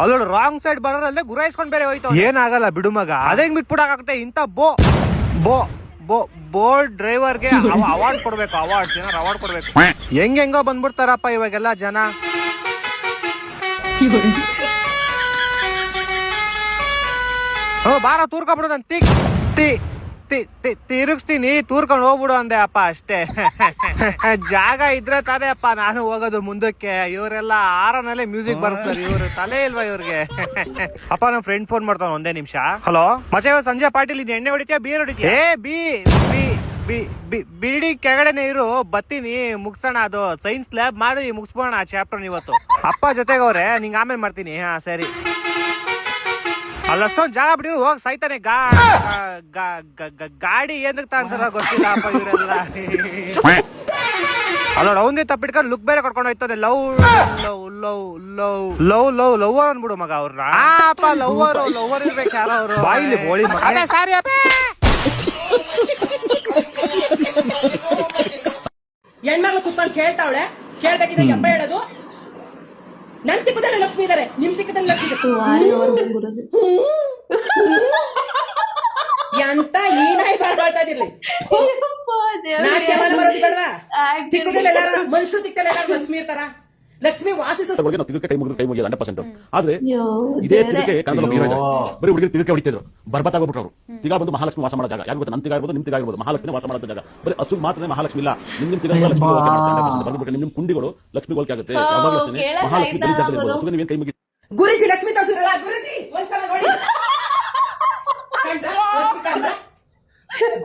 ಅಲ್ಲೋಡು wrong side ಬರೋದಲ್ಲದೆ ಗುರಾಯಿಸ್ಕೊಂಡ್ ಬೇರೆ ಹೋಯ್ತು. ಏನಾಗಲ್ಲ ಬಿಡು ಮಗ, ಅದೇಗ್ ಬಿಟ್ಬಿಡಾಕತ್ತೆ. ಇಂತ ಬೋರ್ಡ್ ಡ್ರೈವರ್ಗೆ ಅವಾರ್ಡ್ ಕೊಡ್ಬೇಕು. ಅವಾರ್ಡ್ ಕೊಡ್ಬೇಕು. ಹೆಂಗೋ ಬಂದ್ಬಿಡ್ತಾರಪ್ಪ ಇವಾಗೆಲ್ಲ ಜನ. ಬಾರ ತೂರ್ಕೊಂಡ್ಬಿಡು. ನಾನು ತಿರುಗಿಸ್ತೀನಿ, ತೂರ್ಕೊಂಡು ಹೋಗ್ಬಿಡು ಅಂದೆ ಅಪ್ಪ ಅಷ್ಟೇ. ಜಾಗ ಇದ್ರೆ ತಾನೇ ಅಪ್ಪ ನಾನು ಹೋಗೋದು ಮುಂದಕ್ಕೆ. ಇವರೆಲ್ಲ ಆರನಲ್ಲೇ ಮ್ಯೂಸಿಕ್ ಬರ್ಸ್ತಾರೆ. ಇವ್ರು ತಲೆ ಇಲ್ವಾ ಇವ್ರಿಗೆ? ಅಪ್ಪ ನಮ್ಮ ಫ್ರೆಂಡ್ ಫೋನ್ ಮಾಡ್ತಾವ, ಒಂದೇ ನಿಮಿಷ. ಹಲೋ ಮಚೆ, ಸಂಜೆ ಪಾಟೀಲ್ ಇದು ಎಣ್ಣೆ ಹೊಡಿತೀಯ ಬೀರ್ ಹೊಡಿತೀಯ? ಬಿಡಿ ಕೆಳಗಡೆನೆ ಇರು, ಬತ್ತೀನಿ ಮುಗ್ಸೋಣ. ಅದು ಸೈನ್ಸ್ ಲ್ಯಾಬ್ ಮಾಡಿ ಮುಗಿಸ್ಬೋಣ ಆ ಚಾಪ್ಟರ್ ಇವತ್ತು. ಅಪ್ಪ ಜೊತೆಗವ್ರೆ, ನಿಂಗೆ ಆಮೇಲೆ ಮಾಡ್ತೀನಿ. ಹಾ ಸರಿ. ಅಲ್ಲಷ್ಟೊಂದು ಜಾಗ ಬಿಟ್ಟಿರು, ಹೋಗಿ ಸಾಯ್ತಾನೆ. ಗಾಡಿ ಏನಕ್ಕೆ ಅಂತಾರ ಗೊತ್ತಿಲ್ಲ ಅಪ್ಪ ಇವರೆಲ್ಲ. ಅಲ್ಲೋಡ ಅವಂದೇ ತಪ್ಪಿಟ್ಕೊಂಡು ಲುಕ್ ಬೇರೆ ಕರ್ಕೊಂಡು ಹೋಯ್ತದೆ. ಲವ್ವರ್ ಅನ್ಬಿಡು ಮಗ ಅವ್ರನ್ನ. ಅಪ್ಪ ಲವ್ವರ್ ಇರ್ಬೇಕು ಯಾರೋ ಅವರು. ಬಾಯಿಲಿ ಬೋಳಿ ಮಗ. ಸಾರಿ ಅಪ್ಪ. ಹೆಣ್ಮಗಳು ಕುತ್ಕೊಂಡು ಕೇಳ್ತಾವಳೆ, ಕೇಳ್ಬೇಕಿದ್ರೆ ಹಬ್ಬ ಹೇಳೋದು. ನನ್ ತಿಕ್ಕದಲ್ಲಿ ಲಕ್ಷ್ಮಿ ಇದಾರೆ, ನಿಮ್ ತಿಕ್ಕದಲ್ಲಿ ಲಕ್ಷ್ಮಿ ಎಂತ ಈ ನಾಯಿ ಬಾಳ್ತಾ ಇದಿರ್ಲಿ. ನಾಚಿಕೆ ಮಾನ ಬರೋದಿ ಬೇಡವಾ? ತಿಕ್ಕದಲ್ಲಿ ಎಲ್ಲಾರ ಮನುಷ್ಯರು ತಿಕ್ಕದಲ್ಲಿ ಎಲ್ಲಾರು ಲಕ್ಷ್ಮಿ ಇರ್ತಾರ. ಲಕ್ಷ್ಮಿ ವಾಸಿಸ ತಿರುಗಕ್ಕೆ ಕೈ ಮುಗಿದು 100%. ಆದ್ರೆ ಇದೇ ತಿರುಗಕ್ಕೆ ಬರೀ ಹುಡುಗರು ತಿರುಗಕ್ಕೆ ಹೊಡಿತಿದ್ರು, ಬರ್ಬತ್ತಾಗ್ಬಿಟ್ರು. ತಿಗ ಬಂದು ಮಹಾಲಕ್ಷ್ಮಿ ವಾಸ ಮಾಡೋ ಜಾಗ. ಯಾರು ಗೊತ್ತಾ? ನನ್ನ ತಿಗ ಇರ್ಬೋದು, ನಿಮ್ ತಿಗ ಇರ್ಬೋದು, ಮಹಾಲಕ್ಷ್ಮಿ ವಾಸ ಮಾಡೋ ಜಾಗ. ಬರೀ ಹಸು ಮಾತ್ರ ಮಹಾಲಕ್ಷ್ಮಿ ಇಲ್ಲ. ನಿಮ್ ತಿಗ ಬಂದ್ಬಿಟ್ಟು ನಿಮ್ ಕುಂಡಿಗಳು ಲಕ್ಷ್ಮಿ ಹೋಲಿಕೆ ಆಗುತ್ತೆ. ಮಹಾಲಕ್ಷ್ಮಿ ಬರೀ ಜಾಗದಲ್ಲಿ ಇರ್ಬೋದು. ಹಸುಗೆ ನೀವೇನ್ ಕೈ ಮುಗಿ. ಗುರುಜಿ ಲಕ್ಷ್ಮಿ ತೋರಿಸಿರಲ್ಲ. ಗುರುಜಿ ಒಂದ್ಸಲ ನೋಡಿ.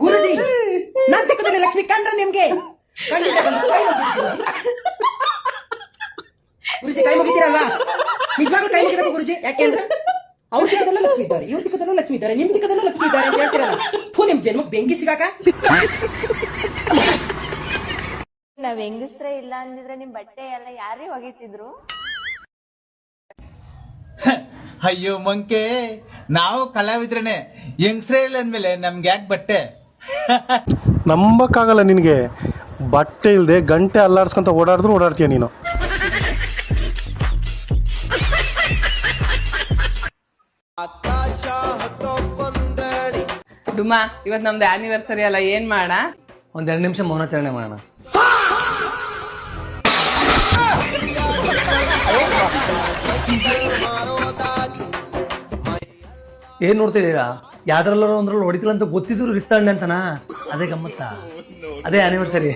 ಗುರುಜಿ ನನ್ ತಿಕ್ಕದಲ್ಲಿ ಲಕ್ಷ್ಮಿ ಕಂಡ್ರೆ ನಿಮ್ಗೆ ಗುರುಜಿ ಕೈ ಮುಗಿತೀರಲ್ವಾ? ನಿಜವಾಗ್ಲೂ ಕೈ ಮುಗಿಬೇಕು ಗುರುಜಿ. ಯಾಕೆಂದ್ರೆ ಅವ್ರ ತಿಕ್ಕದಲ್ಲೂ ಲಕ್ಷ್ಮಿ ಇದ್ದಾರೆ, ಇವ್ರ ತಿಕ್ಕದಲ್ಲೂ ಲಕ್ಷ್ಮಿ ಇದ್ದಾರೆ, ನಿಮ್ ತಿಕ್ಕದಲ್ಲೂ ಲಕ್ಷ್ಮಿ ಇದ್ದಾರೆ ಅಂತ ಹೇಳ್ತಿರಲ್ಲ. ನಿಮ್ ಜನ್ಮಕ್ ಬೆಂಕಿ ಸಿಗಾಕ. ನಾವ್ ಹೆಂಗಸ್ರೆ ಇಲ್ಲ ಅಂದಿದ್ರೆ ನಿಮ್ ಬಟ್ಟೆ ಎಲ್ಲ ಯಾರೇ ಒಗಿತಿದ್ರು? ಅಯ್ಯೋ ಮಂಕೆ, ನಾವು ಕಲಾವಿದ್ರೇನೆ, ಹೆಂಗ್ಸ್ರೇ ಇಲ್ಲ ಅಂದ್ಮೇಲೆ ನಮ್ಗೆ ಯಾಕೆ ಬಟ್ಟೆ? ನಂಬಕ್ಕಾಗಲ್ಲ ನಿನಗೆ. ಬಟ್ಟೆ ಇಲ್ದೆ ಗಂಟೆ ಅಲ್ಲಾಡ್ಸ್ಕೊಂತ ಓಡಾಡ್ತೀಯ ನೀನು. ಡುಮಾ, ಇವತ್ ನಮ್ದು ಆನಿವರ್ಸರಿ ಅಲ್ಲ, ಏನ್ ಮಾಡ? ಒಂದ್ 2 ನಿಮಿಷ ಮೌನಾಚರಣೆ ಮಾಡೋಣ. ಏನ್ ನೋಡ್ತಿದ್ದೀರಾ? ಯಾವ್ದ್ರಲ್ಲ ಒಂದ್ರಲ್ಲಿ ಹೊಡಿತಿಲ್ಲ ಅಂತ ಗೊತ್ತಿದ್ರು ರಿಸ್ತಾಂಡೆ ಅಂತನಾ? ಅದೇ ಗಮ್ಮತ್ತ, ಅದೇ ಆನಿವರ್ಸರಿ.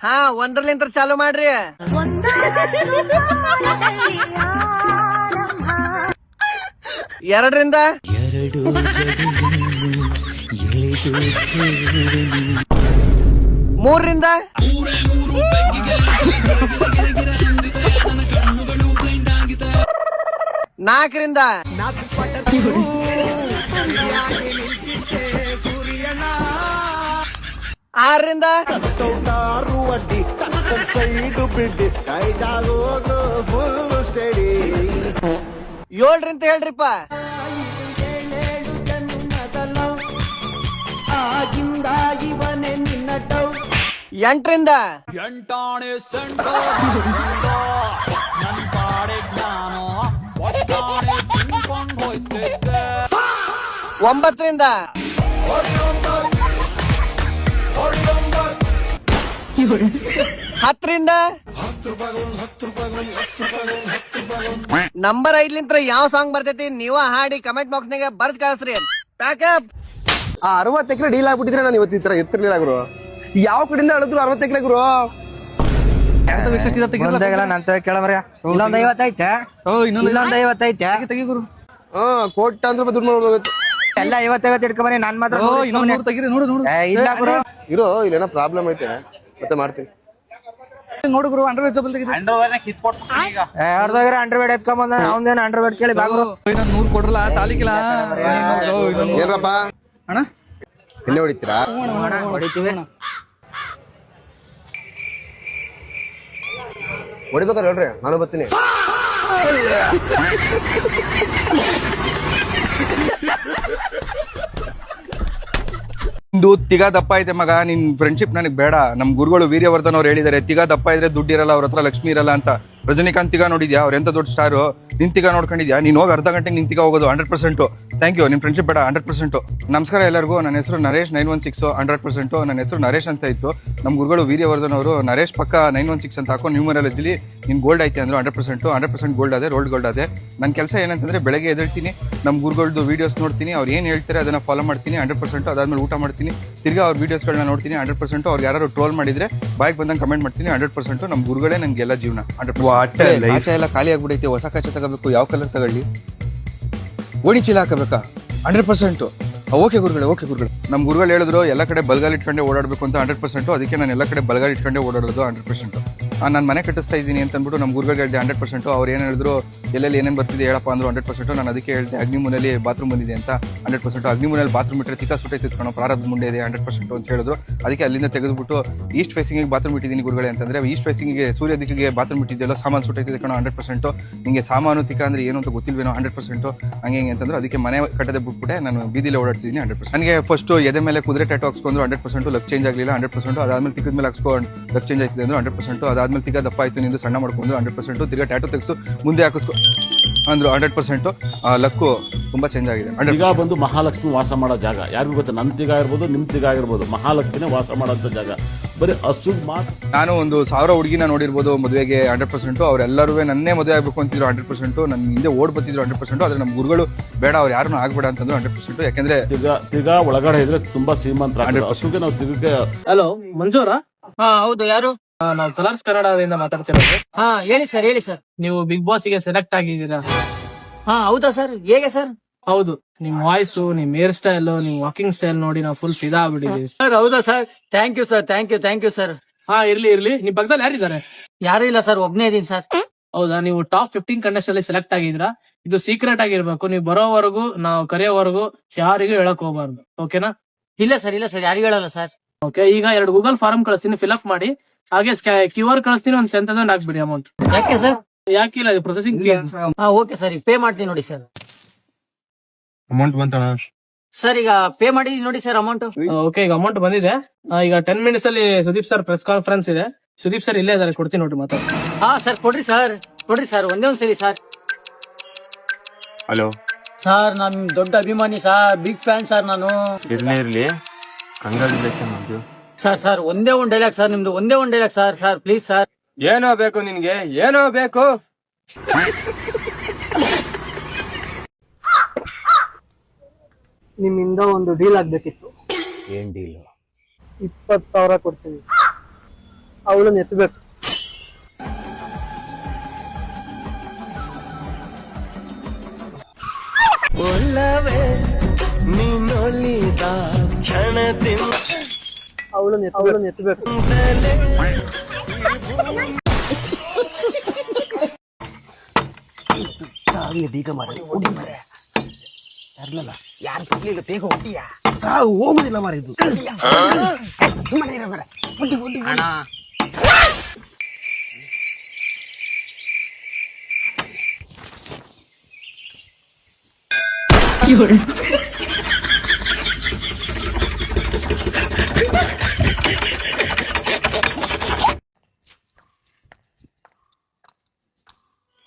ಹಾ, ಒಂದ್ರಲ್ಲಿಂದ ಚಾಲು ಮಾಡ್ರಿ. ಎರಡರಿಂದ 3ರಿಂದ 4ರಿಂದ 6ರಿಂದ 7ರಿಂದ ಹೇಳ್ರಿಪ್ಪ. 8ರಿಂದ 9ರಿಂದ 10ರಿಂದ ನಂಬರ್ 5ಲಿಂತ್ರ ಯಾವ ಸಾಂಗ್ ಬರ್ತೈತಿ ನೀವ ಹಾಡಿ ಕಮೆಂಟ್ ಬಾಕ್ಸ್ ನಾಗ ಬರ್ದ್ ಕಳಿಸ್ರಿ. ಪ್ಯಾಕಪ್. 60 ಎಕರೆ ಡೀಲ್ ಆಗ್ಬಿಟ್ಟಿದ್ರೆ ನಾನು ಇವತ್ತು ಈ ತರ ಎತ್ತಿರ್ಲಿಲ್ಲ ಗುರು. ಯಾವ ಕಡೆಯಿಂದ ಹೇಳಿದ್ರು 60 ಎಕರೆ ಗುರು. ಇನ್ನೊಂದ್ 50 ಐತೆ. ಕೋಟ ಅಂದ್ರೆ ದುಡ್ಡು ಮಾಡ್ಬೋದಾಗುತ್ತೆ. ಎಲ್ಲ 50 ಇಟ್ಕೊಂಬರಿ. ನಾನ್ ಮಾತ್ರ ಇಲ್ಲ ಗುರು. ಇರೋ ಇಲ್ಲೇನೋ ಪ್ರಾಬ್ಲಮ್ ಐತೆ, ಮತ್ತೆ ಮಾಡ್ತೀನಿ. ನೋಡು ಗುರು, ಅಂಡರ್ವೇರ್ ಅಂಡರ್ವೇರ್ ಎತ್ಕೊಂಬಂದ. ಅವನೇನು ಅಂಡರ್ವೇರ್ ಕೇಳಿ ಬಾಗುರು. 100 ಕೊಡ್ರಲ್ಲ ಸಾಲಿಕಿಲ್ಲ. ಏನ್ರಪ್ಪ ಅಣ್ಣ ಎಣ್ಣೆ ಹೊಡಿತೀರಾ? ಹೊಡಿತೀವಿ. ಹೊಡಿಬೇಕಾರೆ ಹೇಳ್ರಿ, ನಾನು ಬರ್ತೀನಿ. ಇದು ತಿಗ ದಪ್ಪ ಐತೆ ಮಗ, ನಿನ್ ಫ್ರೆಂಡ್ಶಿಪ್ ನನಗೆ ಬೇಡ. ನಮ್ ಗುರುಗಳು ವೀರ್ಯವರ್ಧನ್ ಅವ್ರು ಹೇಳಿದ್ದಾರೆ, ತಿಗ ದಪ್ಪ ಇದ್ರೆ ದುಡ್ಡು ಇರಲ್ಲ, ಅವ್ರ ಹತ್ರ ಲಕ್ಷ್ಮಿ ಇರಲ್ಲ ಅಂತ. ರಜನಿಕಾಂತ್ ತಿಗ ನೋಡಿದ್ಯಾ? ಅವ್ರ ಎಂತ ದೊಡ್ಡ ಸ್ಟಾರು. ನಿನ್ ತಿಗ ನೋಡ್ಕೊಂಡಿದ್ಯಾ? ನೀನ್ ಹೋಗಿ ಅರ್ಧ ಗಂಟೆಗೆ ನಿನ್ ತಿಗ ಹೋಗೋದು 100%. Thank you. ನಿನ್ ಫ್ರೆಂಡ್ಶಿಪ್ ಬೇಡ 100%. ನಮಸ್ಕಾರ ಎಲ್ಲರಿಗೂ. ನನ್ನ ಹೆಸರು ನರೇಶ್ 916 100%. ನನ್ನ ಹೆಸರು ನರೇಶ್ ಅಂತ ಇತ್ತು. ನಮ್ಮ ಗುರುಗಳು ವೀರ್ಯವರ್ಧನ್ ಅವರು ನರೇಶ್ ಪಕ್ಕ 916 ಅಂತ ಹಾಕೋ ನ್ಯೂಮರಾಲಜಿಲಿ ನಿನ್ ಗೋಲ್ಡ್ ಐತೆ ಅಂದ್ರೆ 100% ಗೋಲ್ಡ್ ಅದೇ, ರೋಲ್ಡ್ ಗೋಲ್ಡ್ ಅದೇ. ನನ್ನ ಕೆಲಸ ಏನಂತಂದ್ರೆ ಬೆಳಗ್ಗೆ ಎದ್ದೇಳ್ತೀನಿ, ನಮ್ಮ ಗುರುಗಳದ್ದು ವಿಡಿಯೋಸ್ ನೋಡ್ತೀನಿ, ಅವ್ರು ಏನು ಹೇಳ್ತಾರೆ ಅದನ್ನ ಫಾಲೋ ಮಾಡ್ತೀನಿ 100%. ಅದಾದ್ಮೇಲೆ ಊಟ ಮಾಡ್ತೀನಿ, ತಿರ್ಗಾ ಅವ್ರ ವಿಡಿಯೋಸ್ಗಳನ್ನ ನೋಡ್ತೀನಿ 100%. ಅವ್ರಿಗೆ ಯಾರು ಟ್ರೋಲ್ ಮಾಡಿದ್ರೆ ಬಾಯ್ಗೆ ಬಂದಂಗೆ ಕಮೆಂಟ್ ಮಾಡ್ತೀನಿ 100%. ನಮ್ಮ ಗುರುಗಳೇ ನನಗೆಲ್ಲ ಜೀವನ 100%. ಆಚೆ ಎಲ್ಲ ಖಾಲಿ ಆಗ್ಬಿಡೈತೆ, ಹೊಸ ಕಚ್ಚೆ ತಗೋಬೇಕು. ಯಾವ ಕಲರ್ ತಗೊಳ್ಳಿ? ಓಣಿ ಚೀಲ ಹಾಕಬೇಕಾ? 100%. ಓಕೆ ಗುರುಗಳೇ, ಓಕೆ ಗುರುಗಳು. ನಮ್ಮ ಗುರುಗಳು ಹೇಳಿದ್ರು ಎಲ್ಲ ಕಡೆ ಬಲ್ಗಾಲ್ ಇಟ್ಕೊಂಡೆ ಓಡಾಡಬೇಕು ಅಂತ 100%. ಅದಕ್ಕೆ ನಾನು ಎಲ್ಲ ಕಡೆ ಬಲ್ಗಾಲ್ ಇಟ್ಕೊಂಡೆ ಓಡಾಡೋದು 100%. ನಾನು ಮನೆ ಕಟ್ಟಿಸ್ತಾ ಇದ್ದೀನಿ ಅಂತ ಅಂದ್ಬಿಟ್ಟು ನಮ್ಮ ಗುರುಗಳು ಹೇಳಿದೆ 100%. ಅವ್ರು ಏನು ಹೇಳಿದ್ರು, ಎಲ್ಲೆಲ್ಲಿ ಏನೇನು ಬರ್ತಿದೆ ಹೇಳಪ್ಪ ಅಂದ್ರು 100%. ನಾನು ಅದಕ್ಕೆ ಹೇಳಿದೆ ಅಗ್ನಿಮೂನಲ್ಲಿ ಬಾತ್ರೂಮ್ ಬಂದಿದೆ ಅಂತ 100%. ಅಗ್ನಿಮೂನಲ್ಲಿ ಬಾತ್ರೂಮ್ ಇಟ್ಟರೆ ತಿಕ್ಕ ಸುಟ್ಟೆ ತಿತ್ಕೊಂಡು ಪ್ರಾರಬ್ಧ ಮುಂಡೆ ಇದೆ 100% ಅಂತ ಹೇಳಿದ್ರು. ಅದಕ್ಕೆ ಅಲ್ಲಿಂದ ತೆಗೆದುಬಿಟ್ಟು ಈಸ್ಟ್ ಫೇಸಿಂಗಿಗೆ ಬಾತ್ರೂಮ್ ಇಟ್ಟಿದ್ದೀನಿ ಗುರುಗಳೇ ಅಂತಂದ್ರೆ, ಈಸ್ಟ್ ಫೇಸಿಂಗಿಗೆ ಸೂರ್ಯ ದಿಕ್ಕಿಗೆ ಬಾತ್ರೂಮ್ ಇಟ್ಟಿದ್ದೆಲ್ಲ ಸಾಮಾನು ಸುಟ್ಟೈತಿದೆ ಕಣೋ 100%. ನಿಮಗೆ ಸಾಮಾನು ತಿಕ್ಕ ಅಂದ್ರೆ ಏನು ಅಂತ ಗೊತ್ತಿಲ್ವೇನೋ 100%. ಹಂಗೆ ಅಂತಂದ್ರೆ ಅದಕ್ಕೆ ಮನೆ ಕಟ್ಟದೆ ಬಿಟ್ಬಿಟ್ಟೆ ನಾನು ಬೀದಿಲೇ ಓಡಾಡ್ತಿದ್ದೀನಿ 100%. ನನಗೆ ಫಸ್ಟ್ ಎದೆ ಮೇಲೆ ಕುದುರೆ ಟ್ಯಾಟೋ ಹಾಕ್ಸ್ಕೊಂಡ್ರು 100%. ಲಕ್ ಚೇಂಜ್ ಆಗಲಿಲ್ಲ 100%. ಅದಾದ್ಮೇಲೆ ತಿಕ್ಕದ ಮೇಲೆ ಹಾಕ್ಸ್ಕೊಂಡು ಲಕ್ ಚೇಂಜ್ ಆಯ್ತಿದೆ ಅಂದ್ರೆ 100%. ಅದಾದ್ಮೇಲೆ ತಿಕ್ಕ ದಪ್ಪ ಆಯ್ತು, ನಿಂದು ಸಣ್ಣ ಮಾಡ್ಕೊಂಡು 100%. ತಿರ್ಗಾ ಟ್ಯಾಟೋ ತೆಗೆಸು ಮುಂದೆ ಹಾಕಿಸ್ಕೊ ಅಂದ್ರು 100%. ಲಕ್ಕು ತುಂಬಾ ಚೇಂಜ್ ಆಗಿದೆ. ಈಗ ಬಂದು ಮಹಾಲಕ್ಷ್ಮಿ ವಾಸ ಮಾಡೋ ಜಾಗ ಯಾರಿಗೂ ಗೊತ್ತಾ? ನನ್ನ ತಿಗ ಇರ್ಬೋದು, ನಿಮ್ ತಿಗ ಆಗಿರ್ಬೋದು, ಮಹಾಲಕ್ಷ್ಮಿನೇ ವಾಸ ಮಾಡೋಂಥ ಜಾಗ. ಬರೀ ಹಸು ಮಾತ್ರ. ನಾನು ಒಂದು 1000 ಹುಡುಗಿನ ನೋಡಿರ್ಬೋದು ಮದುವೆಗೆ 100%. ಅವರೆಲ್ಲರೂ ನನ್ನೇ ಮದುವೆ ಆಗ್ಬೇಕು ಅಂತಿದ್ರು 100%. ನನ್ನ ಹಿಂದೆ ಓಡ್ ಬರ್ತಿದ್ರು 100%. ಆದ್ರೆ ನಮ್ಮ ಗುರುಗಳು ಬೇಡ, ಅವ್ರು ಯಾರನ್ನೂ ಆಗ್ಬೇಡ ಅಂತಂದ್ರು 100%. ಯಾಕಂದ್ರೆ ತಿಗ ಒಳಗಡೆ ಇದ್ರೆ ತುಂಬಾ ಶ್ರೀಮಂತರ. ಹಸುಗೆ ನಾವು ತಿಗಕ್ಕೆ. ಹಲೋ ಮಂಜೂರಾ? ಹಾ ಹೌದು, ಯಾರು? ನಾವು ಕಲರ್ಸ್ ಕನ್ನಡದಿಂದ ಮಾತಾಡ್ತಿರೋದು. ಹಾ ಹೇಳಿ ಸರ್, ಹೇಳಿ ಸರ್. ನೀವು ಬಿಗ್ ಬಾಸ್ ಗೆ ಸೆಲೆಕ್ಟ್ ಆಗಿದ್ದೀರಾ? ಹಾ ಹೌದಾ ಸರ್, ಹೇಗೆ ಸರ್? ಹೌದು, ನಿಮ್ ವಾಯ್ಸ್, ನಿಮ್ ಹೇರ್ ಸ್ಟೈಲ್, ನಿಮ್ ವಾಕಿಂಗ್ ಸ್ಟೈಲ್ ನೋಡಿ ನಾವು ಫುಲ್ ಫಿದಾ ಆಗ್ಬಿಟ್ಟಿದ್ದೀವಿ. ಸರ್ ಹೌದಾ sir? Thank you sir, thank you sir. ಹಾ ಇರ್ಲಿ. ನಿಮ್ ಪಕ್ಕದಲ್ಲಿ ಯಾರಿದ್ದಾರೆ? ಯಾರು ಇಲ್ಲ ಸರ್, ಒಬ್ನೇ ಇದೀನಿ ಸರ್. ಹೌದಾ, ನೀವು ಟಾಪ್ 15 ಕಂಟೆಸ್ಟ್ ಅಲ್ಲಿ ಸೆಲೆಕ್ಟ್ ಆಗಿದ್ದೀರಾ. ಇದು ಸೀಕ್ರೆಟ್ ಆಗಿರ್ಬೇಕು. ನೀವು ಬರೋವರೆಗೂ, ನಾವು ಕರೆಯೋವರೆಗೂ ಯಾರಿಗೂ ಹೇಳಕ್ ಹೋಗ್ಬಾರ್ದು. ಓಕೆನಾ? ಇಲ್ಲ ಸರ್ ಯಾರಿಗೂ ಹೇಳಲ್ಲ ಸರ್. ಓಕೆ, ಈಗ 2 ಗೂಗಲ್ ಫಾರ್ಮ್ ಕಳಿಸ್ತೀನಿ, ಫಿಲ್ಅಪ್ ಮಾಡಿ. ಹಾಗೆ QR ಕಳಿಸ್ತೀನಿ, ಒಂದು 10,000 ಹಾಕ್ಬಿಡಿ ಅಮೌಂಟ್. ಯಾಕೆ ಸರ್? ಯಾಕಿಲ್ಲ, ಪ್ರೊಸೆಸಿಂಗ್ ಫೀ. ಹಾ ಓಕೆ ಸರ್, ಈಗ ಪೇ ಮಾಡ್ತೀನಿ ನೋಡಿ ಸರ್. ಅಮೌಂಟ್ ಬಂತಣ ಸರ್? ಈಗ ಪೇ ಮಾಡಿ ನೋಡಿ ಸರ್ ಅಮೌಂಟ್. ಓಕೆ, ಈಗ ಅಮೌಂಟ್ ಬಂದಿದೆ. ಈಗ 10 ಮಿನಿಟ್ಸ್ ಅಲ್ಲಿ ಸುದೀಪ್ ಸರ್ ಪ್ರೆಸ್ ಕಾನ್ಫರೆನ್ಸ್ ಇದೆ. ಸುದೀಪ್ ಸರ್ ಇಲ್ಲೇ ಇದಾರೆ, ಕೊಡ್ತೀನಿ ನೋಡಿ ಮಾತಾಡಿ. ಹಾ ಸರ್, ಕೊಡ್ರಿ ಸರ್, ಒಂದೇ ಒಂದ್ಸರಿ ಸರ್. ಹಲೋ ಸರ್, ನಾನು ದೊಡ್ಡ ಅಭಿಮಾನಿ ಸರ್, ಬಿಗ್ ಫ್ಯಾನ್ ಸರ್ ನಾನು. ಇರ್ಲಿ ಕಂಗ್ರಾಚುಲೇಷನ್ ಮಂಜು. ಸರ್ ಒಂದೇ ಒಂದು ಡೈಲಾಗ್ ಸರ್, ನಿಮ್ದು ಒಂದೇ ಒಂದು ಡೈಲಾಗ್ ಸರ್ ಪ್ಲೀಸ್ ಸರ್. ಏನೋ ಬೇಕು ನಿನ್ಗೆ? ಏನೋ ಬೇಕು? ನಿಮ್ಮಿಂದ ಒಂದು ಡೀಲ್ ಆಗ್ಬೇಕಿತ್ತು. ಏನ್ ಡೀಲ್? 20,000 ಕೊಡ್ತೀನಿ, ಅವಳನ್ನ ಎತ್ತಬೇಕು. ಅವಳನ್ನ ಎತ್ತಬೇಕು. ಬೀಗ ಮಾಡಿ ಯಾರು ಸಿಗ್ಲಿಲ್ಲ, ಬೇಗ ಹೊಟ್ಟಿಯಾ ಹೋಗುದಿಲ್ಲ ಮಾರಿದ್ದು.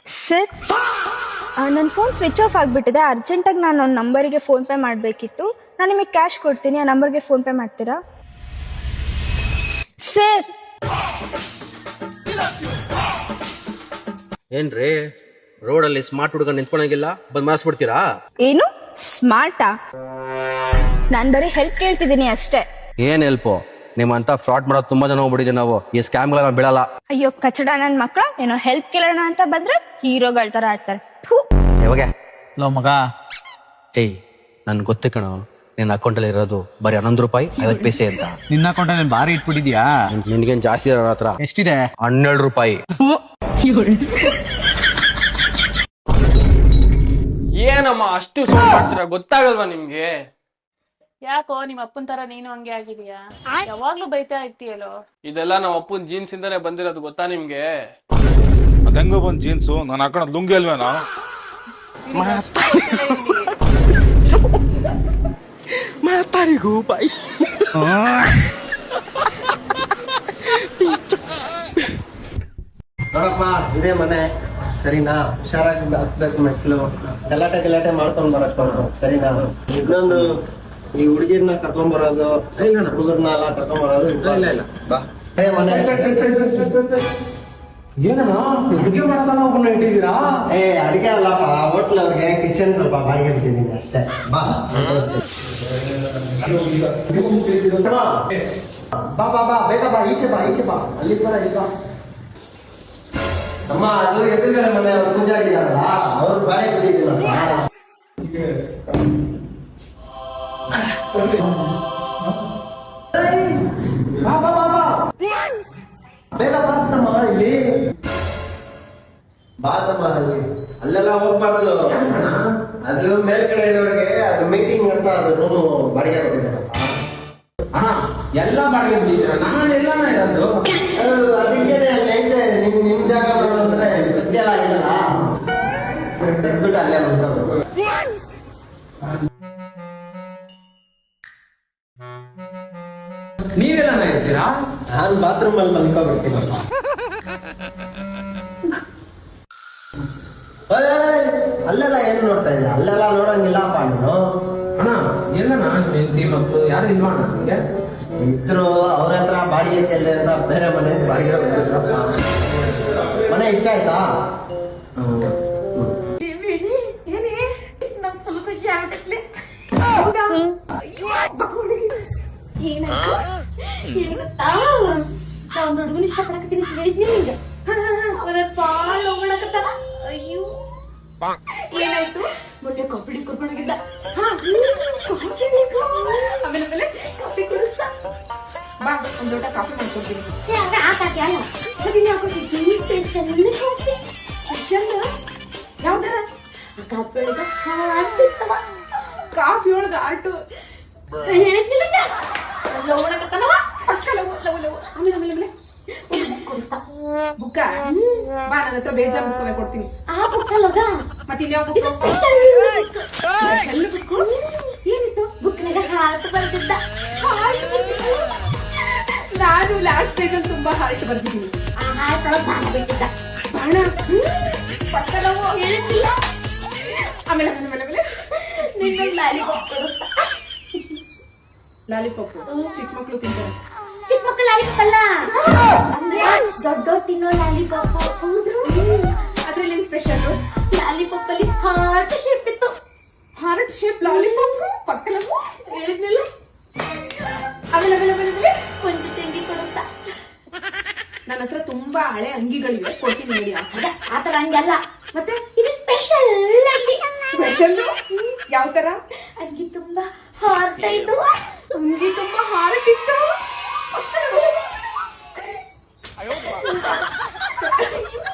ಸರ್, ನನ್ನ ಫೋನ್ ಸ್ವಿಚ್ ಆಫ್ ಆಗಿಬಿಟ್ಟಿದೆ. ಅರ್ಜೆಂಟಾಗಿ ನಾನು ಒಂದು ನಂಬರಿಗೆ ಫೋನ್ಪೇ ಮಾಡಬೇಕಿತ್ತು. ನಾನು ನಿಮಗೆ ಕ್ಯಾಶ್ ಕೊಡ್ತೀನಿ, ಆ ನಂಬರ್ಗೆ ಫೋನ್ಪೇ ಮಾಡ್ತೀರಾ ಸರ್? ಏನ್ರಿ ರೋಡಲ್ಲಿ ಸ್ಮಾರ್ಟ್ ಹುಡುಗ ನಿಂತ್ಕೊಳಂಗಿಲ್ಲ, ಬಂದ್ ಮಾಡಿಸ್ಬಿಡ್ತೀರಾ? ಏನು ಸ್ಮಾರ್ಟಾ? ನಾನು ಬರೀ ಹೆಲ್ಪ್ ಕೇಳ್ತಿದ್ದೀನಿ ಅಷ್ಟೇ. ಏನ್ ಹೆಲ್ಪು? ನಿಮ್ಮಂತ ಫ್ರಾಡ್ ಮಾಡೋದು ತುಂಬಾ ಜನ ಹೋಗ್ಬಿಟ್ಟಿದೆ. ನಾವು ಈ ಸ್ಕ್ಯಾಮ್ಗಳ ಬೀಳಲ್ಲ. ಅಯ್ಯೋ ಕಚಡ ನನ್ನ ಮಕ್ಕಳ, ಏನೋ ಹೆಲ್ಪ್ ಕೇಳೋಣ ಅಂತ ಬಂದ್ರೆ ಹೀರೋಗಳ ತರ ಆಡ್ತಾರೆ. ಯಾವಾಗ ಲೋ ಮಗ, ಏಯ್ ನನ್ ಗೊತ್ತೇ ಕಣೋ, ನಿನ್ನ ಅಕೌಂಟ್ ಅಲ್ಲಿ ಇರೋದು ಬರೀ 11 ರೂಪಾಯಿ 50 ಪೈಸೆ ಅಂತ. ನಿನ್ನ ಅಕೌಂಟ್ ಅಲ್ಲಿ ಭಾರಿ ಇಟ್ಬಿಟ್ಟಿದ್ಯಾ? ನಿನ್ಗೇನ್ ಜಾಸ್ತಿ ಇರೋ ಹತ್ರ? ಎಷ್ಟಿದೆ? 12 ರೂಪಾಯಿ. ಏನಮ್ಮ ಅಷ್ಟು ಸೌಂಡ್ ಮಾಡ್ತೀರಾ? ಗೊತ್ತಾಗಲ್ವಾ ನಿಮ್ಗೆ? ಯಾಕೋ ನಿಮ್ಮ ಅಪ್ಪನ ತರ ನೀನು ಹಂಗೆ ಆಗಿದೀಯಾ? ಯಾವಾಗ್ಲೂ ಬೈತಾ ಇರ್ತೀಯಲ್ಲೋ. ಇದೆಲ್ಲ ನಮ್ಮ ಅಪ್ಪನ ಜೀನ್ಸ್ ಇಂದಾನೆ ಬಂದಿರೋದು, ಗೊತ್ತಾ ನಿಮ್ಗೆ? ಅದಂಗ ಬಂದ್ ಜೀನ್ಸು ನಾನು ಹಾಕೋದ್ ಲುಂಗಿ ಅಲ್ವೇನೋ? ಮಾತಾ ಯಾರಿಗೂ ಬಾಯ್. ನೋಡಪ್ಪ ಇದೇ ಮನೆ ಸರಿನಾ, ಹುಷಾರಾಗಿ ಹತ್ಬೇಕು ಮೆಟ್ಲು, ಗಲಾಟೆ ಮಾಡ್ಕೊಂಡ್ ಬರಕೊಂಡು ಸರಿನಾ. ಇನ್ನೊಂದು ಈ ಹುಡುಗಿರ್ನ ಕರ್ಕೊಂಡ್ ಬರೋದು, ಹುಡುಗರ್ನ ಎಲ್ಲ ಕರ್ಕೊಂಡ್ ಬರೋದು ಬಾ. ಮನೆ ಏನಣ್ಣ ಅಡುಗೆ ಮಾಡೋದಲ್ಲ ಒಬ್ಬನ ಇಟ್ಟಿದ್ದೀರಾ? ಅಡಿಗೆ ಅಲ್ಲಪ್ಪ, ಹೋಟ್ಲ್ ಅವ್ರಿಗೆ ಕಿಚನ್ ಸ್ವಲ್ಪ ಬಾಡಿಗೆ ಬಿಟ್ಟಿದ್ದೀನಿ ಅಷ್ಟೇ. ಬಾ ಬಾ ಬಾ ಬಾ ಬೇಗ ಬಾ, ಈಚೆ ಬಾ ಅಲ್ಲಿ ಬಾ, ಇಲ್ಲಿ ಬಾ. ಅಮ್ಮ ಅದು ಎದುರುಗಡೆ ಮನೆ ಅವ್ರು ಪೂಜೆ ಆಗಿದಾರಲ್ಲ, ಅವ್ರು ಬಾಡಿಗೆ ಬಿಟ್ಟಿದ್ದೀನಪ್ಪ. ಬಾ ಬಾ ಬಾ ಬಾ ಬೇಗ ಬಾತಮ್ಮ ಇಲ್ಲಿ, ಬಾತಮ್ಮ ಇಲ್ಲಿ. ಅಲ್ಲೆಲ್ಲ ಹೋಗ್ಬಾರ್ದು, ಅದು ಮೇಲ್ಗಡೆ ಇರೋರಿಗೆ ಅದು ಮೀಟಿಂಗ್ ಅಂತ ಅದು ರೂಮು ಬಾಡಿಗೆ ಕೊಟ್ಟಿದ್ದಾರಪ್ಪ. ಅಣ್ಣ ಎಲ್ಲ ಬಾಡಿಗೆ ಬಿಟ್ಟಿದ್ದೀರಾ? ನಾನೆಲ್ಲ ಇರೋದು ಅದಕ್ಕೆ ನಿಮ್ ಜಾಗ ನೋಡಿದ್ರೆ ಸದ್ಯ ಎಲ್ಲ ಆಗಿಲ್ಲ, ತೆಗ್ದ್ಬಿಟ್ಟು ಅಲ್ಲೇ ಬಂದವರು. ನೀವೆಲ್ಲ ಇರ್ತೀರಾ? ನಾನು ಬಾತ್ರೂಮ್ ಅಲ್ಲಿ ಮಲ್ಕೊಬಿಡ್ತೀನಿ. ಅಲ್ಲೆಲ್ಲ ಏನು ನೋಡ್ತಾ ಇದ್ದ? ಅಲ್ಲೆಲ್ಲ ನೋಡಂಗಿಲ್ಲಪ್ಪ ನೀನು. ಅಣ್ಣ ಎಲ್ಲಣ್ಣ ಹೆಂಡತಿ ಮಕ್ಕಳು ಯಾರು ಇಲ್ವಾ ಅಣ್ಣ ನಿಮ್ಗೆ? ಇದ್ರು ಅವ್ರ ಹತ್ರ ಬಾಡಿಗೆ ಎಲ್ಲ ಅಂತ ಬೇರೆ ಮನೆ ಬಾಡಿಗೆ ಹೋಗ್ತಿದ್ರಪ್ಪ. ಮನೆ ಇಷ್ಟ ಆಯ್ತಾ? ಫುಲ್ ಖುಷಿ ಆಗತ್ತೆ. ಒಂದ್ ಹುಡುಗನ ಇಷ್ಟ ಪಡಕತ್ತೀನಿ ಹೇಳಿದ್ನಿ ನಿಂಗೆ. ಅವನ ಬಾಳ ಹೋಗ್ಳಕತ್ತಾನ. ಅಯ್ಯೋ ಏನಾಯ್ತು? ಮೊನ್ನೆ ಕಾಫಿ ಕುಡ್ಕೊಂಡೋಗಿದ್ದ. ಆಮೇಲೆ ಕಾಫಿ ಕುಡಿಸ್ತಾ. ಬಾ ಒಂದ್ ದೊಡ್ಡ ಕಾಫಿ ಮಾಡ್ಕೊಡ್ತೀನಿ. ಸ್ಪೆಷಲ್ ಯಾವ್ದಾರ ಕಾಫಿ ಒಳಗ ಹಾರ್ಟ್ ಇರ್ತವ. ಕಾಫಿ ಒಳಗ ಹಾರ್ಟು ಹೇಳಿದ್ನಿಲ್ಲ ಲವಣಕತ್ತನವ. ಆಮೇಲೆ ಕೊಡಿಸ್ತಾ ಬುಕ್ಕ. ಬಾ ನನ್ನ ಹತ್ರ ಬೇಜಾರ್ ಬುಕ್ಕವೇ ಕೊಡ್ತೀನಿ. ಆ ಬುಕ್ ಅಲ್ಲದ ಮತ್ತೆ ಇನ್ಯಾವ ಸ್ಪೆಷಲ್ ಬುಕ್ಕು? ಏನಿತ್ತು ಬುಕ್ನಾಗ? ಹಾರ್ಟ್ ಬರ್ತಿದ್ದ. ನಾನು ಲಾಸ್ಟ್ ಪೇಜ್ ಅಲ್ಲಿ ತುಂಬಾ ಹಾರ್ಟ್ ಬರ್ತಿದ್ದೀನಿ. ಆ ಹಾರ್ಟ್ ಒಳಗೆ ಬಾಣ ಬಿಟ್ಟಿದ್ದ. ಬಾಣ ಪಕ್ಕದವು ಹೇಳಿದ್ನಿಲ್ಲ. ಆಮೇಲೆ ನಿನ್ನ ಲಾಲಿಪಾಪ್ ಕೊಡಿಸ್ತಾ. ಲಾಲಿಪಾಪ್ ಚಿಕ್ಕ ಮಕ್ಳು ತಿಂತಾರೆ. ಚಿಕ್ಕ ಮಕ್ಕಳು ಲಾಲಿಪಾಪ್ ಅಲ್ಲ, ಅಂದ್ರೆ ದೊಡ್ಡ ತಿನ್ನೋ ಲಾಲಿಪಾಪ್. ಅದ್ರಲ್ಲಿ ಸ್ಪೆಷಲ್ ಲಾಲಿಪಾಪ್ ಅಲ್ಲಿ ಹಾರ್ಟ್ ಶೇಪ್ ಇತ್ತು. ಹಾರ್ಟ್ ಶೇಪ್ ಲಾಲಿಪಾಪ್ ಪಕ್ಕದವು ಹೇಳಿದ್ನಿಲ್ಲ. ಆಮೇಲೆ ಒಂದು ತಿಂಡಿ ಕೊಡುತ್ತಾ. ನನ್ನ ಹತ್ರ ತುಂಬಾ ಹಳೆ ಅಂಗಿಗಳಿವೆ, ಕೊಡ್ತೀನಿ ನೋಡಿ. ಆತರ ಅಂಗಿ ಅಲ್ಲ, ಮತ್ತೆ ಇದು ಸ್ಪೆಷಲ್ ಅಂಗಿ. ಸ್ಪೆಷಲ್ ಯಾವ ತರ? ಅಂಗಿ ತುಂಬಾ ಹಾರ್ಟ್ ಆಯ್ತು. ಅಂಗಿ ತುಂಬಾ ಹಾರ್ಟ್ ಇತ್ತು.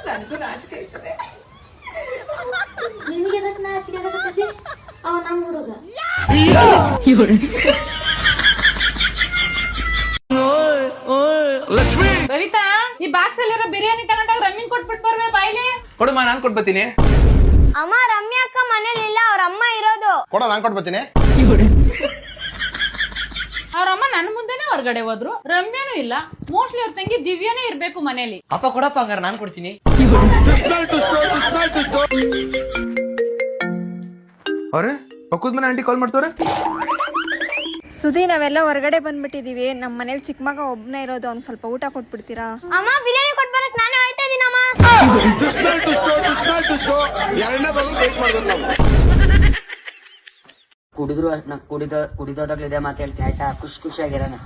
ನನಗೂ ನಾಚಿಕೆ ಆಯ್ತದೆ. ನಿನಗೆ ಅದಕ್ಕೆ ನಾಚಿಕೆ ಆಗತ್ತೆ? ಅವ ನಮ್ಮ ಹುಡುಗ. ರವಿತಾ, ಈ ಬಾಕ್ಸ್ ಅಲ್ಲಿರೋ ಬಿರಿಯಾನಿ ತಗೊಂಡೋಗಿ ರಮ್ಮಿಂಗ್ ಕೊಟ್ಬಿಟ್ಟು ಬರ್ಬೇ ಬಾಯ್ಲಿ. ಕೊಡಮ್ಮ, ನಾನ್ ಕೊಟ್ಬತ್ತೀನಿ. ಅಮ್ಮ ರಮ್ಯಾ ಅಕ್ಕ ಮನೇಲಿ ಇಲ್ಲ, ಅವ್ರ ಅಮ್ಮ ಇರೋದು. ಕೊಡ, ನಾನ್ ಕೊಟ್ಬತ್ತೀನಿ. ಅವ್ರ ಅಮ್ಮ ನನ್ ಮುಂದೆನೆ ಹೊರಗಡೆ ಹೋದ್ರು. ರಮ್ಯಾನು ಇಲ್ಲ. ಮೋಸ್ಟ್ಲಿ ಅವ್ರ ತಂಗಿ ದಿವ್ಯಾನೇ ಇರ್ಬೇಕು ಮನೇಲಿ. ಅಪ್ಪ ಕೊಡಪ್ಪ, ಹಂಗಾರ ನಾನ್ ಕೊಡ್ತೀನಿ. ಅವ್ರೆ ಪಕ್ಕದ ಮನೆ ಆಂಟಿ ಕಾಲ್ ಮಾಡ್ತವ್ರೆ. ಸುಧಿ, ನಾವೆಲ್ಲ ಹೊರಗಡೆ ಬಂದ್ಬಿಟ್ಟಿದೀವಿ. ನಮ್ಮ ಮನೇಲಿ ಚಿಕ್ಕ ಮಗ ಒಬ್ನೇ ಇರೋದು. ಅವ್ನ್ ಸ್ವಲ್ಪ ಊಟ ಕೊಟ್ಬಿಡ್ತೀರಾ? ಅಮ್ಮ ಬಿರಿಯಾನಿ ಕೊಟ್ಬರಕ್ ನಾನು ಆಯ್ತಾ ಇದೀನಮ್ಮ. ಕುಡಿದ್ರು ಕುಡಿದೋದಾಗ್ಲೂ ಇದೇ ಮಾತು ಹೇಳ್ತೀನಿ ಆಯ್ತಾ. ಖುಷಿಯಾಗಿರೋಣ.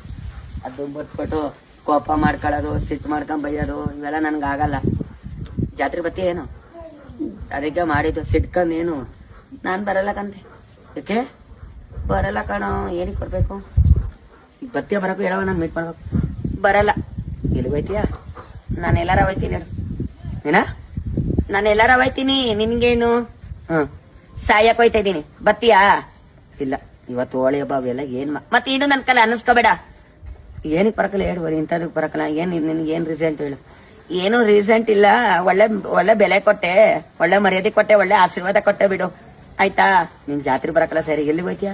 ಅದು ಬಿಟ್ಬಿಟ್ಟು ಕೋಪ ಮಾಡ್ಕೊಳ್ಳೋದು, ಸಿಟ್ಟು ಮಾಡ್ಕೊಂಡ್ ಬೈಯೋದು ಇವೆಲ್ಲ ನನ್ಗೆ ಆಗಲ್ಲ. ಜಾತ್ರೆ ಬತ್ತಿ ಏನು ಅದಕ್ಕೆ ಮಾಡಿದ್ದು. ಸಿಟ್ಕೊಂಡ್ ಏನು ನಾನ್ ಬರಲ್ಲ ಕಂತೆ. ಯಾಕೆ ಬರಲ್ಲ ಕಣೋ? ಏನಕ್ಕೆ ಬರ್ಬೇಕು? ಈಗ ಬತ್ತಿಯ ಬರಕು ಹೇಳವ, ನಾನು ಮೀಟ್ ಮಾಡ್ಬೇಕು. ಬರಲ್ಲ. ಎಲ್ಲಿ ಹೋಯ್ತೀಯ? ನಾನು ಎಲ್ಲಾರ ಹೋಯ್ತೀನಿ. ಏನ ನಾನು ಎಲ್ಲಾರ ಹೋಯ್ತೀನಿ, ನಿನ್ಗೇನು? ಸಾಯಕ್ ಹೋಯ್ತಾ ಇದ್ದೀನಿ. ಬತ್ತೀಯಾ? ಇಲ್ಲ, ಇವತ್ತು ಹೋಳಿ ಹಬ್ಬ ಅವೆಲ್ಲ ಏನ್ ಮತ್ತೆ ಇದು ನನ್ ಕಲೆ ಅನ್ನಿಸ್ಕೋಬೇಡ. ಏನಕ್ಕೆ ಬರಕಲ್ಲ ಹೇಳು, ಇಂಥದಕ್ಕೆ ಬರಕಲ್ಲ. ನಿನ್ಗೆ ಏನ್ ರೀಸೆಂಟ್ ಹೇಳು? ಏನು ರೀಸೆಂಟ್ ಇಲ್ಲ. ಒಳ್ಳೆ ಬೆಲೆ ಕೊಟ್ಟೆ, ಒಳ್ಳೆ ಮರ್ಯಾದೆ ಕೊಟ್ಟೆ, ಒಳ್ಳೆ ಆಶೀರ್ವಾದ ಕೊಟ್ಟೆ ಬಿಡು ಆಯ್ತಾ. ನಿನ್ ಜಾತ್ರೆ ಬರಕಲ್ಲ ಸರಿ. ಎಲ್ಲಿ ಹೋಯ್ತೀಯ?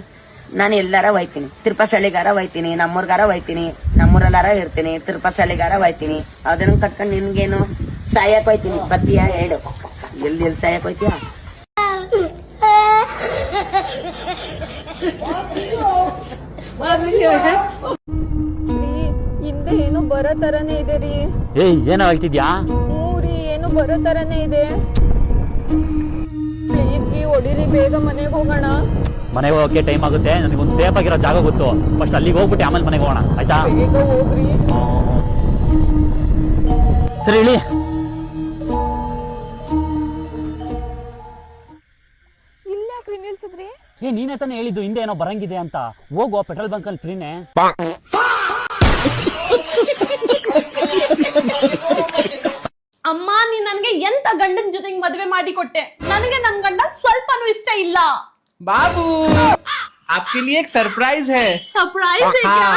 ನಾನು ಎಲ್ಲಾರ ಹೋಯ್ತೀನಿ, ತಿರುಪಸಳ್ಳಿಗಾರ ಹೋಯ್ತೀನಿ, ನಮ್ಮೂರ್ಗಾರ ಹೋಯ್ತೀನಿ, ನಮ್ಮೂರಲ್ಲಾರ ಇರ್ತೀನಿ, ತಿರುಪಸಳ್ಳಿಗಾರ ಹೋಯ್ತೀನಿ. ಅದನ್ನ ಕಟ್ಕೊಂಡು ನಿನ್ಗೇನು ಸಾಯಕ್ ಹೋಯ್ತೀನಿ, ಬತ್ತೀಯಾ ಹೇಳು, ಎಲ್ಲಿ ಸಾಯಕ್ ಹೋಯ್ತೀಯಾ? ಹಿಂದೆ ಏನೋ ಬರೋ ತರನೇ ಇದೆ ರೀ. ಏನೋ ಆಗ್ತಿದ್ಯಾ? ರೀ ಏನೋ ಬರೋ ತರನೇ ಇದೆ. ಪ್ಲೀಸ್ ರೀ ಹೊಡಿರಿ, ಬೇಗ ಮನೆಗೆ ಹೋಗೋಣ. ಮನೆಗೆ ಹೋಗಕ್ಕೆ ಟೈಮ್ ಆಗುತ್ತೆ, ನನಗೆ ಒಂದು ಸೇಫ್ ಆಗಿರೋ ಜಾಗ ಗೊತ್ತು. ಫಸ್ಟ್ ಅಲ್ಲಿಗೆ ಹೋಗ್ಬಿಟ್ಟು ಆಮೇಲೆ ಮನೆಗೆ ಹೋಗೋಣ, ಆಯ್ತಾ? ಬೇಗ ಹೋಗ್ರಿ. ಸರಿ ಹೇಳಿ. ಇಲ್ಲಾಕ್ರಿ ನಿಲ್ಸಿದ್ರಿ? ನೀನೇ ತಾನೇ ಹೇಳಿದ್ದು ಹಿಂದೆ ಏನೋ ಬರಂಗಿದೆ ಅಂತ. ಹೋಗೋ, ಪೆಟ್ರೋಲ್ ಬಂಕ್ ಅಲ್ಲಿ ಫ್ರೀನೇ. ಅಮ್ಮ, ನೀನ್ ನನ್ಗೆ ಎಂತ ಗಂಡನ ಜೊತೆಗೆ ಮದುವೆ ಮಾಡಿ ಕೊಟ್ಟೆ. ನನಗೆ ನನ್ ಗಂಡ ಸ್ವಲ್ಪನೂ ಇಷ್ಟ ಇಲ್ಲ. बाबू आपके लिए एक सरप्राइज है। ಸರ್ಪ್ರೈಸ್ है क्या?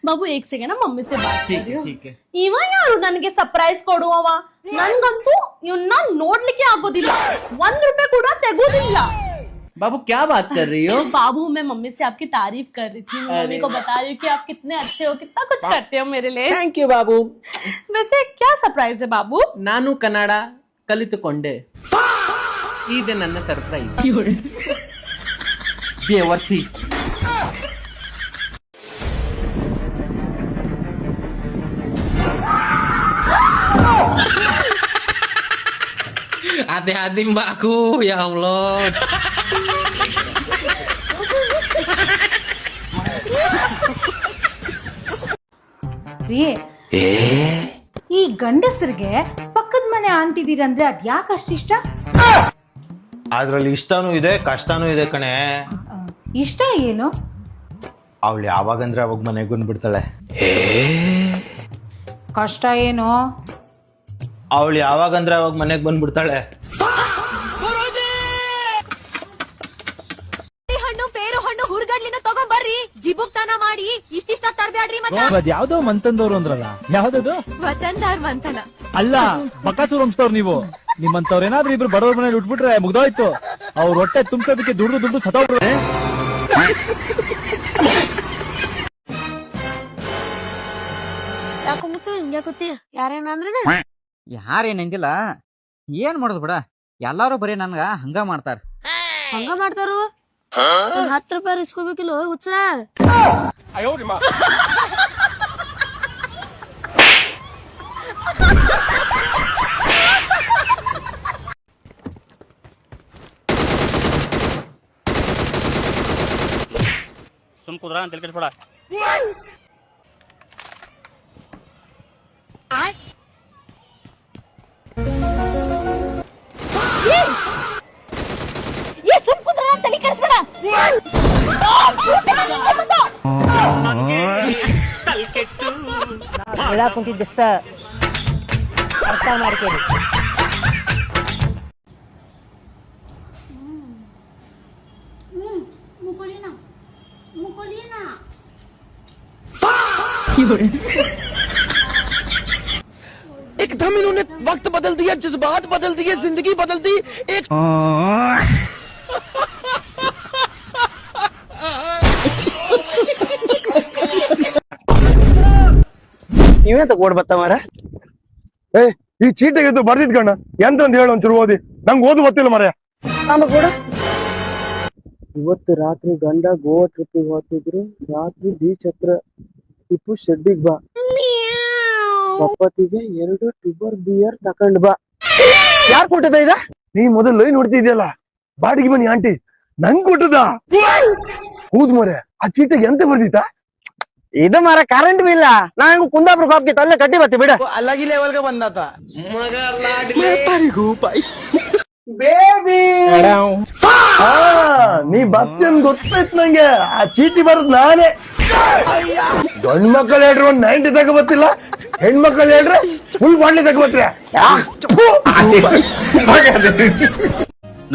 ಬಾಬು ಏಕ್ ಸೆಕೆಂಡ್, ಮಮ್ಮಿ से बात कर रही हूं. ಇವ ಯಾರು ನನಗೆ ಸರ್ಪ್ರೈಸ್ ಕೊಡುವವ? ನನ್ಗಂತೂ ಇವನ್ನ ನೋಡ್ಲಿಕ್ಕೆ ಆಗೋದಿಲ್ಲ, 1 ರೂಪಾಯಿ ಕೂಡ ತೆಗೋದಿಲ್ಲ. बाबू क्या बात कर रही हो? बाबू, मैं मम्मी से आपकी तारीफ कर रही थी. मम्मी को बता रही हूँ कि आप कितने अच्छे हो, कितना कुछ करते हो मेरे लिए. थैंक यू बाबू. वैसे क्या सरप्राइज है बाबू? ನಾನು ಕನ್ನಡ ಕಲಿತುಕೊಂಡೆ, ಇದೆ ನನ್ನ surprise. ಬೇವರ್ಸಿ. Hati-hati mbakku, ya Allah. ಈ ಗಂಡಸರಿಗೆ ಪಕ್ಕದ ಮನೆ ಆಂಟಿದಿರಂದ್ರೆ ಅದ್ ಯಾಕೆ ಅಷ್ಟಿಷ್ಟ? ಅದ್ರಲ್ಲಿ ಇಷ್ಟನೂ ಇದೆ ಕಷ್ಟನೂ ಇದೆ ಕಣೆ. ಇಷ್ಟ ಏನು? ಅವಳು ಯಾವಾಗಂದ್ರೆ ಅವಾಗ ಮನೆಗೆ ಬಂದ್ಬಿಡ್ತಾಳೆ. ಕಷ್ಟ ಏನು? ಅವಳು ಯಾವಾಗಂದ್ರೆ ಅವಾಗ ಮನೆಗೆ ಬಂದ್ಬಿಡ್ತಾಳೆ. ಹಣ್ಣು ಪೇರು ಹಣ್ಣು ಹುಡುಗಡ್ಲಿನ ತಗೊಂಡ್ಬರ್ರಿ, ಜಿಬುಕ್ತಾನ ಮಾಡಿ ಇಷ್ಟಿಷ್ಟ ತರಬೇಡ್ರಿ. ಯಾವ್ದೋ ಮಂತಂದವ್ರು ಅಂದ್ರಲ್ಲ, ಯಾವ್ದದು? ವತನ್ದಾರ್ ಮಂತನ ಅಲ್ಲ, ಬಕಾಸೂರ್ ವಂಶದವ್ರು ನೀವು. ನಿಮ್ಮಂತವ್ರ ಏನಾದ್ರೂ ಇಬ್ರು ಬಡವ್ರ ಮನೇಲಿ ಉಟ್ಬಿಟ್ರೆ ಮುಗ್ದೋಯ್ತು. ಅವ್ರ ಹೊಟ್ಟೆ ತುಂಬಿಸೋದಕ್ಕೆ ದುಡ್ಡು ಸತ್ತೋಗ್ಬಿಡ್ರೆ. ಯಾಕೊಂಬತ್ತು ಹಿಂಗ್ಯಾ ಕೂತಿ? ಯಾರೇನಂದ್ರೆ ಯಾರೇನಂದಿಲ್ಲ, ಏನ್ ಮಾಡೋದು ಬಿಡ. ಎಲ್ಲಾರು ಬರೀ ನನ್ಗ ಹಂಗ ಮಾಡ್ತಾರ. ಹಂಗ ಮಾಡ್ತಾರು? 10 ರೂಪಾಯಿ ಇಸ್ಕೋಬೇಕಿಲ್ಲ ಹುಚ್ಚ. ಸುಮ್ ಕುದ್ರ ಅಂತ ತಿಳ್ಕೊಳ್ಬೇಡ. ಕುಂತಿದ್ದಷ್ಟ ಅರ್ಥ ಮಾಡ್ಕೊಳ್ಳಿ. एकदम इन्होंने वक्त बदल दिया, जज्बात बदल दिए, जिंदगी बदल दी. एक ನೀವೇಂತ ಓಡ್ ಬತ್ತ ಮಾರ? ಈ ಚೀಟಿಗೆ ಬರ್ದಿದ್ ಕಣ್ಣ, ಎಂತಂತ ಹೇಳು ಒಂಚೂರು ಓದಿ. ನಂಗೆ ಓದು ಗೊತ್ತಿಲ್ಲ ಮಾರ. ಇವತ್ತು ರಾತ್ರಿ ಗಂಡ ಗೋವಾ ಟ್ರಿಪ್ಪಿಗೆ ಹೋಗ್ತಿದ್ರು. ರಾತ್ರಿ ಬೀಚ್ ಹತ್ರ ಟಿಪ್ಪು ಶೆಡ್ಡಿಗ್ ಬಾ, ಬಪ್ಪತ್ತಿಗೆ 2 ಟುಬರ್ ಬಿಯರ್ ತಕೊಂಡ್ ಬಾ. ಯಾರು ಕೊಟ್ಟದ ಇದ? ನೀ ಮೊದಲು ಲೈನ್ ನೋಡ್ತಿದ್ಯಲ್ಲ, ಬಾಡಿಗೆ ಬನ್ನಿ ಆಂಟಿ ನಂಗ್ ಕೊಟ್ಟದ. ಹೌದು ಮರೆ, ಆ ಚೀಟಿಗೆ ಎಂತ ಬರ್ದಿತ್ತ? ಇದು ಮಾರ ಕರೆಂಟ್ ಬಿಲ್. ನಂಗೆ ಕುಂದಾಪುರ ಕಾಪ್ಗೆ ತಲೆ ಕಟ್ಟಿ ಬರ್ತಿ ಬಿಡ. अलग ही लेवल का बंदा था. ಬೇಬಿ ನೀ ಬರ್ತೇನ್ ಗೊತ್ತಾಯ್ತು ನಂಗೆ. ಆ ಚೀಟಿ ಬರೋದ್ ನಾನೇ. ಗಂಡ್ ಮಕ್ಕಳು ಹೇಳ್ರಿ 1 90 ತಗ ಬರ್ತಿಲ್ಲ, ಹೆಣ್ಮಕ್ಳು ಹೇಳ್ರೆ ಫುಲ್ ಬಾಂಡ್ಲಿ ತಗ ಬರ್ತೀರ.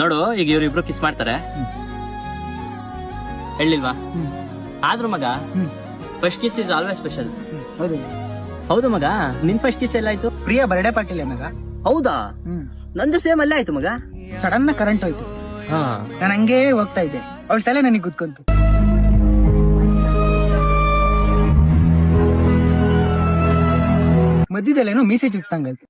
ನೋಡು, ಈಗ ಇವ್ರಿಬ್ರು ಕಿಸ್ ಮಾಡ್ತಾರೆ, ಹೇಳಿಲ್ವಾ? ಆದ್ರೂ ಮಗ, first kiss is always special. ಹೌದು ಮಗ, ನಿನ್ ಫಸ್ಟ್ ಕಿಸ್ ಎಲ್ಲ ಆಯ್ತು? ಪ್ರಿಯಾ ಬರ್ಡೇ ಪಾರ್ಟಿಲಿ ಮಗ. ಹೌದಾ? ನಂದು ಸೇಮ್ ಅಲ್ಲೇ ಆಯ್ತು ಮಗ. ಸಡನ್ ಕರೆಂಟ್ ಹೋಯ್ತು, ನಾನು ಹಂಗೆ ಹೋಗ್ತಾ ಇದ್ದೆ, ಅವಳ ತಲೆ ನನಗೆ ಗುದ್ಕೊಂತು. ಮಧ್ಯದಲ್ಲೇನೋ ಮೀಸೆ ಚುಟ್ಟಂಗೈತೆ